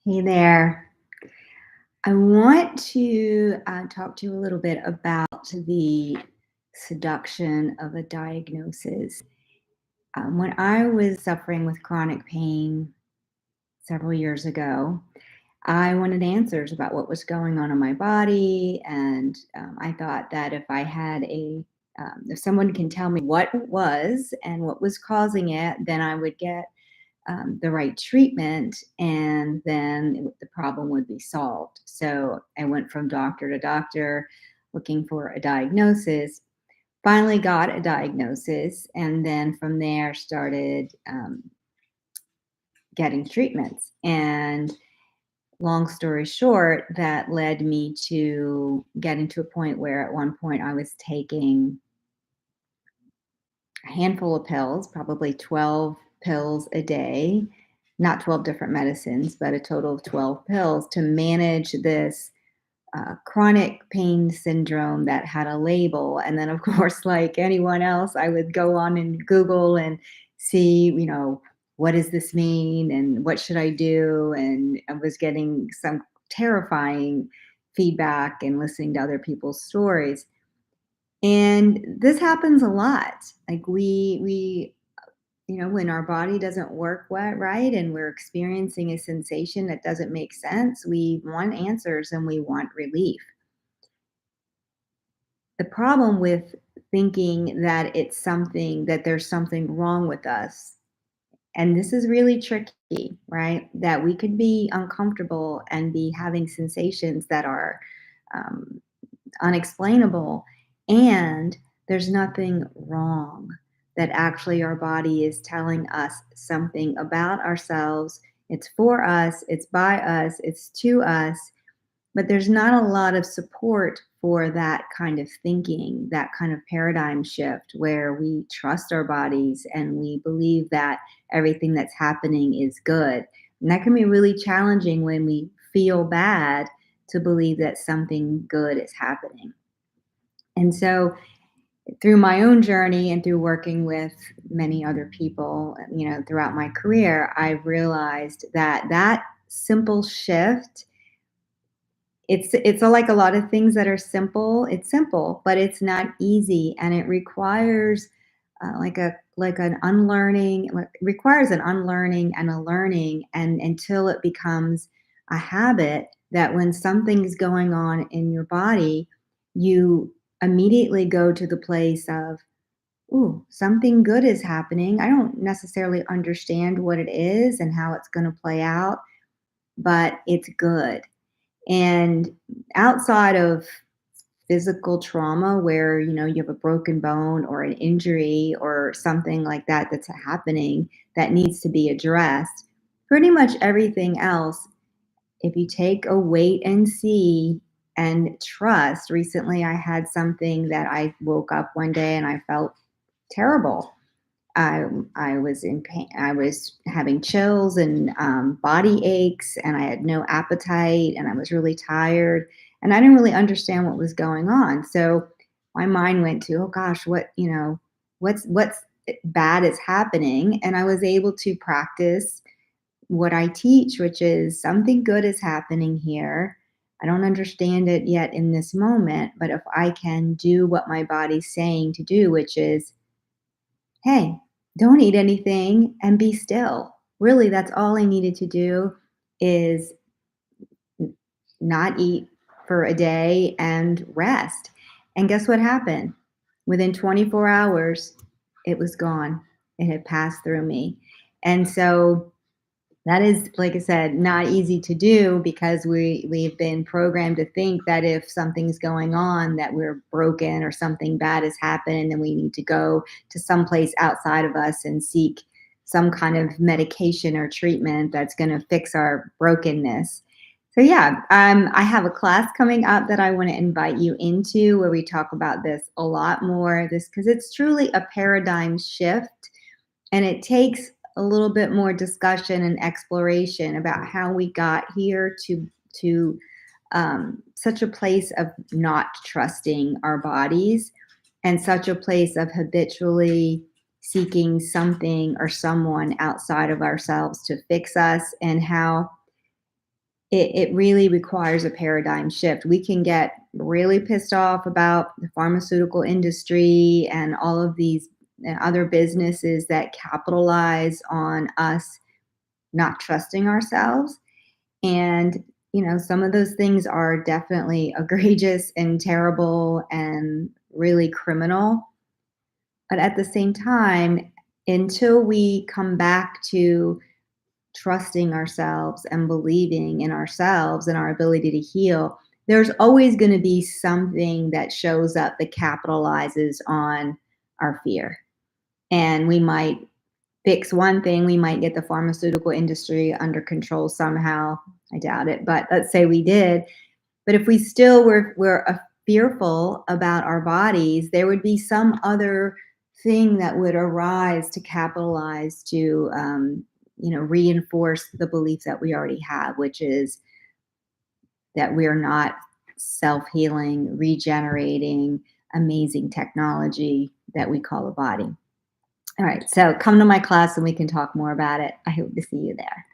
Hey there. I want to talk to you a little bit about the seduction of a diagnosis. When I was suffering with chronic pain several years ago, I wanted answers about what was going on in my body. And I thought that if someone can tell me what it was and what was causing it, then I would get the right treatment, and then the problem would be solved. So I went from doctor to doctor looking for a diagnosis, finally got a diagnosis, and then from there started getting treatments. And long story short, that led me to getting to a point where at one point I was taking a handful of pills, probably 12 pills a day, not 12 different medicines, but a total of 12 pills to manage this chronic pain syndrome that had a label. And then, of course, like anyone else, I would go on and Google and see, what does this mean and what should I do? And I was getting some terrifying feedback and listening to other people's stories. And this happens a lot. Like when our body doesn't work right and we're experiencing a sensation that doesn't make sense, we want answers and we want relief. The problem with thinking that there's something wrong with us, and this is really tricky, right? That we could be uncomfortable and be having sensations that are um, unexplainable, and there's nothing wrong, that actually our body is telling us something about ourselves. It's for us, it's by us, it's to us, but there's not a lot of support for that kind of thinking, that kind of paradigm shift where we trust our bodies and we believe that everything that's happening is good. And that can be really challenging when we feel bad to believe that something good is happening. And so, through my own journey and through working with many other people, throughout my career, I realized that that simple shift, like a lot of things that are simple. It's simple, but it's not easy, and it requires like an unlearning. Like, requires an unlearning and a learning, and until it becomes a habit that when something's going on in your body, you immediately go to the place of, ooh, something good is happening. I don't necessarily understand what it is and how it's going to play out, but it's good. And outside of physical trauma, where you have a broken bone or an injury or something like that that's happening that needs to be addressed, pretty much everything else, if you take a wait and see and trust. Recently I had something that I woke up one day and I felt terrible. I was in pain. I was having chills and body aches, and I had no appetite, and I was really tired, and I didn't really understand what was going on. So my mind went to, oh gosh, what's bad is happening, and I was able to practice what I teach, which is something good is happening here. I don't understand it yet in this moment, but if I can do what my body's saying to do, which is, hey, don't eat anything and be still. Really, that's all I needed to do, is not eat for a day and rest. And guess what happened? Within 24 hours, it was gone. It had passed through me. And so that is, like I said, not easy to do, because we've been programmed to think that if something's going on, that we're broken or something bad has happened, and then we need to go to someplace outside of us and seek some kind of medication or treatment that's going to fix our brokenness. So yeah, I have a class coming up that I want to invite you into, where we talk about this a lot more. This, because it's truly a paradigm shift, and it takes a little bit more discussion and exploration about how we got here to such a place of not trusting our bodies, and such a place of habitually seeking something or someone outside of ourselves to fix us, and how it really requires a paradigm shift. We can get really pissed off about the pharmaceutical industry and all of these other businesses that capitalize on us not trusting ourselves. And, some of those things are definitely egregious and terrible and really criminal. But at the same time, until we come back to trusting ourselves and believing in ourselves and our ability to heal, there's always going to be something that shows up that capitalizes on our fear. And we might fix one thing, we might get the pharmaceutical industry under control somehow. I doubt it, but let's say we did. But if we still were fearful about our bodies, there would be some other thing that would arise to capitalize to, reinforce the belief that we already have, which is that we are not self-healing, regenerating, amazing technology that we call a body. All right, so come to my class and we can talk more about it. I hope to see you there.